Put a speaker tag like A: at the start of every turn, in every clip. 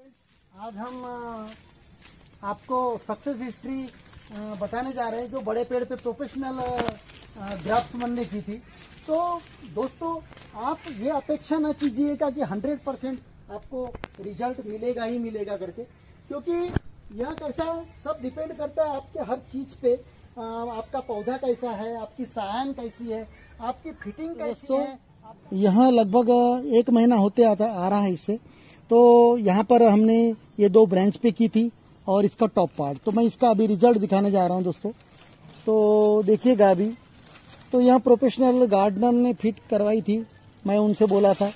A: आज हम आपको सक्सेस हिस्ट्री बताने जा रहे हैं जो बड़े पेड़ पे प्रोफेशनल ड्राफ्ट्समैन ने की थी। तो दोस्तों, आप ये अपेक्षा न कीजिएगा कि 100% आपको रिजल्ट मिलेगा ही मिलेगा करके, क्योंकि यह कैसा है, सब डिपेंड करता है आपके हर चीज पे। आपका पौधा कैसा है, आपकी सायन कैसी है, आपकी फिटिंग कैसी है। यहाँ लगभग 1 महीना होते आ रहा है इससे। तो यहाँ पर हमने ये 2 ब्रांच पे की थी और इसका टॉप पार्ट, तो मैं इसका अभी रिजल्ट दिखाने जा रहा हूँ दोस्तों। तो देखिएगा अभी, तो यहाँ प्रोफेशनल गार्डनर ने फिट करवाई थी, मैं उनसे बोला था।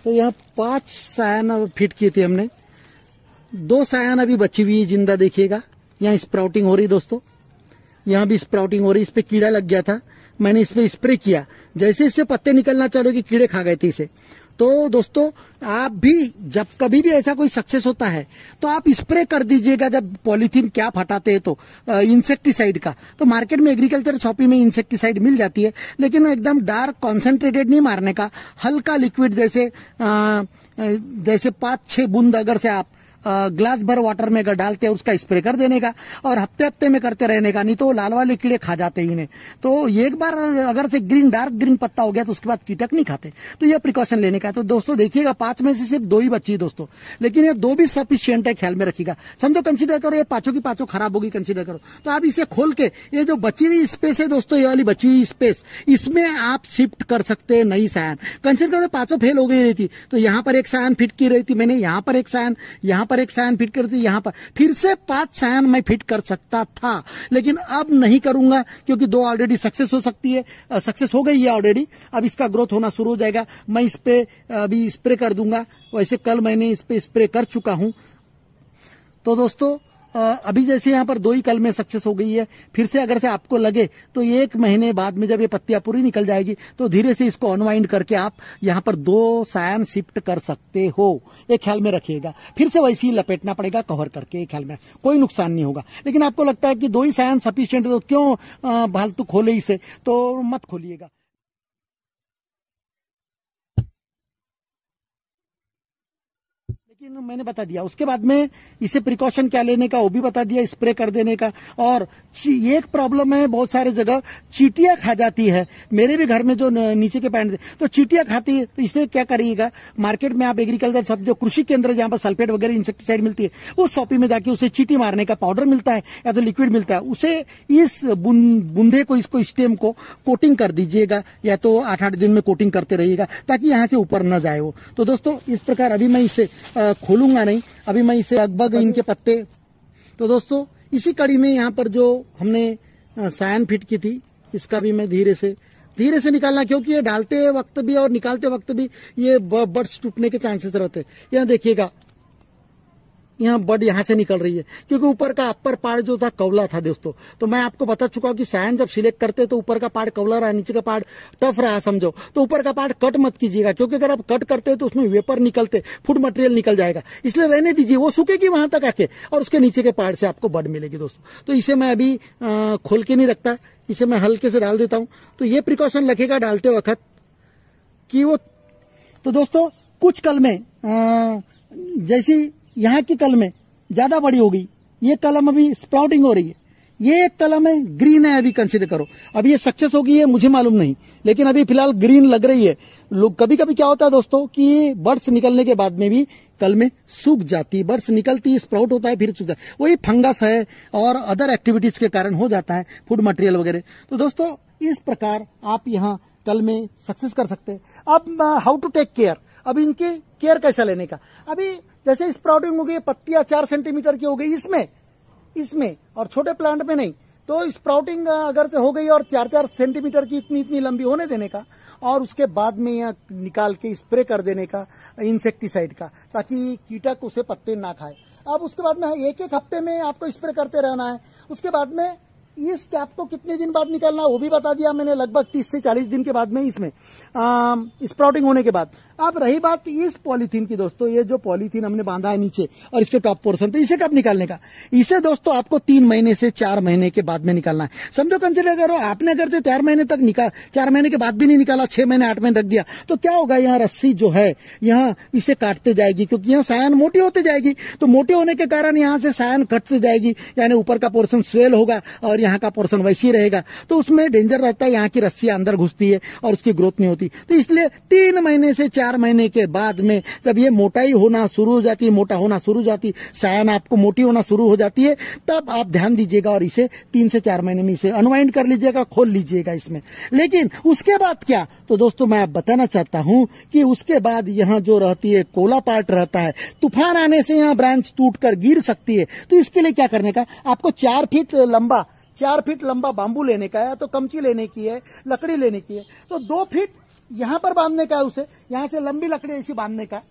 A: तो यहाँ 5 सायन फिट किए थे हमने, 2 सायन अभी बची हुई है जिंदा। देखिएगा यहाँ स्प्राउटिंग हो रही दोस्तों, यहाँ भी स्प्राउटिंग हो रही। इस पे कीड़ा लग गया था, मैंने इस पे स्प्रे किया, जैसे इससे पत्ते निकलना चालू कि कीड़े खा गए थे इसे। तो दोस्तों, आप भी जब कभी भी ऐसा कोई सक्सेस होता है तो आप स्प्रे कर दीजिएगा। जब पॉलीथीन कैप हटाते हैं तो इंसेक्टिसाइड का, तो मार्केट में एग्रीकल्चर शॉपिंग में इंसेक्टिसाइड मिल जाती है, लेकिन एकदम डार्क कॉन्सेंट्रेटेड नहीं मारने का, हल्का लिक्विड जैसे 5-6 बूंद अगर से आप ग्लास भर वाटर में अगर डालते हैं उसका स्प्रे कर देने का, और हफ्ते हफ्ते में करते रहने का, नहीं तो लाल वाले कीड़े खा जाते हैं इन्हें। तो एक बार अगर से डार्क ग्रीन पत्ता हो गया तो उसके बाद कीटक नहीं खाते, तो यह प्रिकॉशन लेने का है। तो दोस्तों देखिएगा, 5 में से सिर्फ 2 ही बची है दोस्तों, लेकिन ये 2 भी सफिशिएंट है, ख्याल में रखिएगा। समझो, कंसीडर करो ये 5 की 5 खराब होगी, कंसीडर करो। तो आप इसे खोल के, ये जो बची हुई स्पेस है दोस्तों, ये वाली बची हुई स्पेस, इसमें आप शिफ्ट कर सकते हैं नई सायन। कंसीडर करो 5 फेल हो गई रही थी, तो यहाँ पर एक सायन फिट की रही थी मैंने, यहाँ पर एक सायन, यहाँ पर एक सायन फिट करती, यहाँ पर फिर से 5 सायन मैं फिट कर सकता था, लेकिन अब नहीं करूंगा, क्योंकि 2 ऑलरेडी सक्सेस हो सकती है, सक्सेस हो गई है ऑलरेडी। अब इसका ग्रोथ होना शुरू हो जाएगा, मैं इस पे अभी स्प्रे कर दूंगा। वैसे कल मैंने इस पे स्प्रे कर चुका हूं। तो दोस्तों, अभी जैसे यहाँ पर 2 ही कल में सक्सेस हो गई है, फिर से अगर से आपको लगे तो 1 महीने बाद में जब ये पत्तियां पूरी निकल जाएगी तो धीरे से इसको अनवाइंड करके आप यहाँ पर 2 सायन शिफ्ट कर सकते हो। ये ख्याल में रखिएगा, फिर से वैसे ही लपेटना पड़ेगा कवर करके, ये ख्याल में, कोई नुकसान नहीं होगा। लेकिन आपको लगता है कि 2 ही सायन सफिशियंट, तो क्यों फालतू खोले इसे, तो मत खोलिएगा। लेकिन मैंने बता दिया, उसके बाद में इसे प्रिकॉशन क्या लेने का वो भी बता दिया, स्प्रे कर देने का। और एक प्रॉब्लम है, बहुत सारे जगह चींटियां खा जाती है। मेरे भी घर में जो नीचे के पैंट, तो चींटियां खाती है, तो इसे क्या करिएगा, मार्केट में आप एग्रीकल्चर सब जो कृषि केंद्र जहां पर सल्फेट वगैरह इंसेक्टिसाइड मिलती है, उस शॉपिंग में जाके उसे चींटी मारने का पाउडर मिलता है या तो लिक्विड मिलता है, उसे इस बूंदे को, इसको स्टेम को कोटिंग कर दीजिएगा, या तो 8-8 दिन में कोटिंग करते रहिएगा ताकि यहाँ से ऊपर न जाए वो। तो दोस्तों, इस प्रकार अभी मैं इसे खोलूंगा नहीं, अभी मैं इसे लगभग इनके पत्ते। तो दोस्तों, इसी कड़ी में यहाँ पर जो हमने सायन फिट की थी, इसका भी मैं धीरे से निकालना, क्योंकि ये डालते वक्त भी और निकालते वक्त भी ये बर्ड्स टूटने के चांसेस रहते हैं। यहाँ देखिएगा, यहाँ बर्ड यहाँ से निकल रही है, क्योंकि ऊपर का अपर पार्ट जो था कवला था दोस्तों। तो मैं आपको बता चुका हूँ कि सायन जब सिलेक्ट करते तो ऊपर का पार्ट कवला रहा, नीचे का पार्ट टफ रहा समझो, तो ऊपर का पार्ट कट मत कीजिएगा, क्योंकि अगर आप कट करते हो तो उसमें वेपर निकलते, फूड मटेरियल निकल जाएगा, इसलिए रहने दीजिए, वो सूखेगी वहां तक आके, और उसके नीचे के पार्ट से आपको बर्ड मिलेगी दोस्तों। तो इसे मैं अभी खोल के नहीं रखता, इसे मैं हल्के से डाल देता हूँ। तो ये प्रिकॉशन रखेगा डालते वक्त कि वो। तो दोस्तों, कुछ कल में जैसी यहाँ की कल में ज्यादा बड़ी हो गई, ये कलम अभी स्प्राउटिंग हो रही है, ये एक कलम है ग्रीन है, अभी कंसीडर करो। अभी ये सक्सेस हो गई है मुझे मालूम नहीं, लेकिन अभी फिलहाल ग्रीन लग रही है। लोग कभी कभी क्या होता है दोस्तों कि बर्ड्स निकलने के बाद में भी कल में सूख जाती है, बर्ड्स निकलती है, स्प्राउट होता है, फिर सूख जाता है, वही फंगस है और अदर एक्टिविटीज के कारण हो जाता है, फूड मटेरियल वगैरह। तो दोस्तों, इस प्रकार आप यहाँ कल में सक्सेस कर सकते हैं। अब हाउ टू टेक केयर, अब इनकी केयर कैसा लेने का। अभी जैसे स्प्राउटिंग हो गई, पत्तियां 4 सेंटीमीटर की हो गई इसमें और छोटे प्लांट में नहीं, तो स्प्राउटिंग अगर से हो गई और 4-4 सेंटीमीटर की इतनी लंबी होने देने का, और उसके बाद में यह निकाल के स्प्रे कर देने का इंसेक्टिसाइड का, ताकि कीटक उसे पत्ते ना खाए। अब उसके बाद में 1-1 हफ्ते में आपको स्प्रे करते रहना है। उसके बाद में इस कैप को कितने दिन बाद निकालना वो भी बता दिया मैंने, लगभग 30 से 40 दिन के बाद में इसमें स्प्राउटिंग होने के बाद। अब रही बात इस पॉलीथीन की दोस्तों, ये जो पॉलीथीन हमने बांधा है नीचे और इसके टॉप पोर्शन पे, इसे कब निकालने का? इसे दोस्तों आपको 3 महीने से 4 महीने के बाद में निकालना है। समझो कंसिडर करो आपने अगर से 4 महीने तक 4 महीने के बाद भी नहीं निकाला, 6 महीने 8 महीने रख दिया, तो क्या होगा? यहाँ रस्सी जो है यहाँ इसे काटते जाएगी, क्योंकि यहाँ सायन मोटी होती जाएगी। तो मोटे होने के कारण यहाँ से सायन कटते जाएगी, यानी ऊपर का पोर्शन स्वेल होगा और यहाँ का पोर्शन वैसे ही रहेगा। तो उसमें डेंजर रहता है, यहाँ की रस्सियां अंदर घुसती है और उसकी ग्रोथ नहीं होती। तो इसलिए 3 महीने से 4 महीने के बाद में जब ये मोटाई होना शुरू हो जाती है, मोटा होना शुरू हो जाती है, सायन आपको मोटी होना शुरू हो जाती है, तब आप ध्यान दीजिएगा और इसे 3 से 4 महीने में इसे अनवाइंड कर लीजिएगा, खोल लीजिएगा इसमें। लेकिन उसके बाद क्या? तो दोस्तों मैं आप बताना चाहता हूं कि उसके बाद यहाँ जो रहती है कोला पार्ट रहता है, तूफान आने से यहाँ ब्रांच टूट कर गिर सकती है। तो इसके लिए क्या करने का? आपको 4 फीट लंबा बांबू लेने का है, तो कमची लेने की है, लकड़ी लेने की है। तो 2 फीट यहां पर बांधने का है, उसे यहां से लंबी लकड़ी ऐसी बांधने का,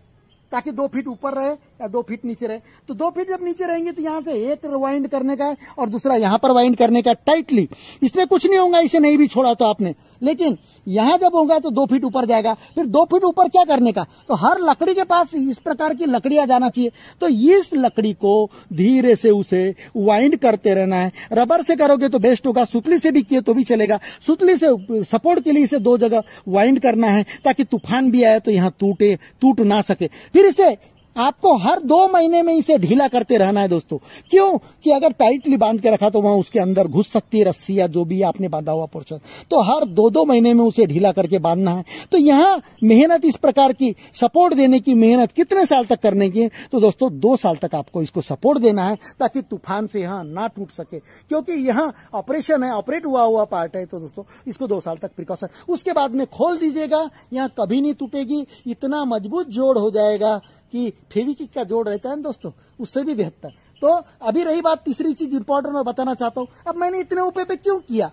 A: ताकि 2 फीट ऊपर रहे या 2 फीट नीचे रहे। तो 2 फीट जब नीचे रहेंगे तो यहां से एक वाइंड करने का है और दूसरा यहां पर वाइंड करने का टाइटली। इसमें कुछ नहीं होगा, इसे नहीं भी छोड़ा तो आपने, लेकिन यहां जब होगा तो 2 फीट ऊपर जाएगा। फिर 2 फीट ऊपर क्या करने का? तो हर लकड़ी के पास इस प्रकार की लकड़ियां जाना चाहिए। तो इस लकड़ी को धीरे से उसे वाइंड करते रहना है। रबर से करोगे तो बेस्ट होगा, सुतली से भी किए तो भी चलेगा। सुतली से सपोर्ट के लिए इसे 2 जगह वाइंड करना है, ताकि तूफान भी आए तो यहाँ टूट ना सके। फिर इसे आपको हर 2 महीने में इसे ढीला करते रहना है दोस्तों। क्यों? कि अगर टाइटली बांध के रखा तो वहां उसके अंदर घुस सकती है रस्सी या जो भी आपने बांधा हुआ पोर्शन। तो हर 2-2 महीने में उसे ढीला करके बांधना है। तो यहाँ मेहनत इस प्रकार की सपोर्ट देने की मेहनत कितने साल तक करने की है? तो दोस्तों 2 साल तक आपको इसको सपोर्ट देना है, ताकि तूफान से यहाँ ना टूट सके। क्योंकि यहाँ ऑपरेशन है, ऑपरेट हुआ पार्ट है, तो दोस्तों इसको 2 साल तक प्रिकॉशन। उसके बाद में खोल दीजिएगा, यहाँ कभी नहीं टूटेगी। इतना मजबूत जोड़ हो जाएगा कि फेविक्विक का जोड़ रहता है ना दोस्तों, उससे भी बेहतर। तो अभी रही बात तीसरी चीज इंपॉर्टेंट मैं बताना चाहता हूं। अब मैंने इतने ऊपर पे क्यों किया?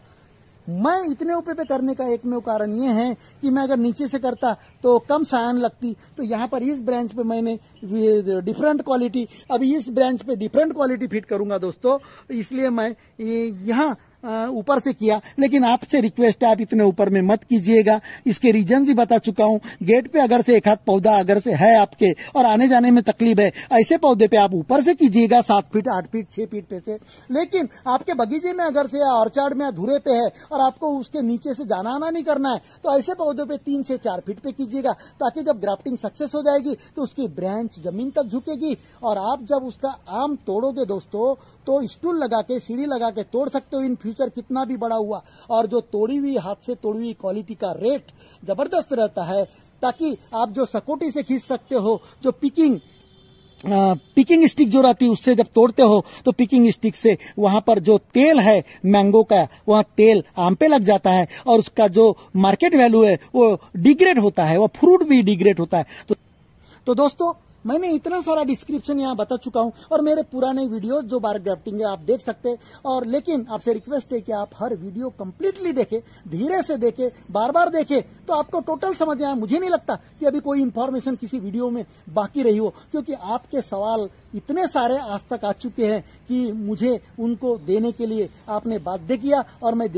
A: मैं इतने ऊपर पे करने का एकमेव कारण ये है कि मैं अगर नीचे से करता तो कम सायन लगती। तो यहाँ पर इस ब्रांच पे मैंने डिफरेंट क्वालिटी, अभी इस ब्रांच पे डिफरेंट क्वालिटी फिट करूंगा दोस्तों, इसलिए मैं यहाँ ऊपर से किया। लेकिन आपसे रिक्वेस्ट है, आप इतने ऊपर में मत कीजिएगा। इसके रीजन भी बता चुका हूं। गेट पे अगर से 1 हाथ पौधा अगर से है आपके और आने जाने में तकलीफ है, ऐसे पौधे पे आप ऊपर से कीजिएगा 7 फीट 8 फीट 6 फीट पे से। लेकिन आपके बगीचे में अगर से ऑर्चार्ड में धुरे पे है और आपको उसके नीचे से जाना आना नहीं करना है, तो ऐसे पौधों पे 3 से 4 फीट पे कीजिएगा, ताकि जब ग्राफ्टिंग सक्सेस हो जाएगी तो उसकी ब्रांच जमीन तक झुकेगी। और आप जब उसका आम तोड़ोगे दोस्तों, तो स्टूल लगा के, सीढ़ी लगा के तोड़ सकते हो। इन फ्यूचर कितना भी बड़ा हुआ, और जो तोड़ी हुई हाथ से तोड़ी हुई क्वालिटी का रेट जबरदस्त रहता है, ताकि आप जो सकोटी से खींच सकते हो, जो पिकिंग स्टिक जो रहती है उससे जब तोड़ते हो तो पिकिंग स्टिक से वहां पर जो तेल है मैंगो का, वहां तेल आम पे लग जाता है और उसका जो मार्केट वैल्यू है वो डिग्रेड होता है, वो फ्रूट भी डिग्रेड होता है। तो दोस्तों मैंने इतना सारा डिस्क्रिप्शन यहाँ बता चुका हूँ, और मेरे पुराने वीडियोस जो बार ग्राफ्टिंग है आप देख सकते हैं। और लेकिन आपसे रिक्वेस्ट है कि आप हर वीडियो कंप्लीटली देखें, धीरे से देखें, बार बार देखें, तो आपको टोटल समझ में आए। मुझे नहीं लगता कि अभी कोई इन्फॉर्मेशन किसी वीडियो में बाकी रही हो, क्योंकि आपके सवाल इतने सारे आज तक आ चुके हैं कि मुझे उनको देने के लिए आपने बाध्य किया और मैं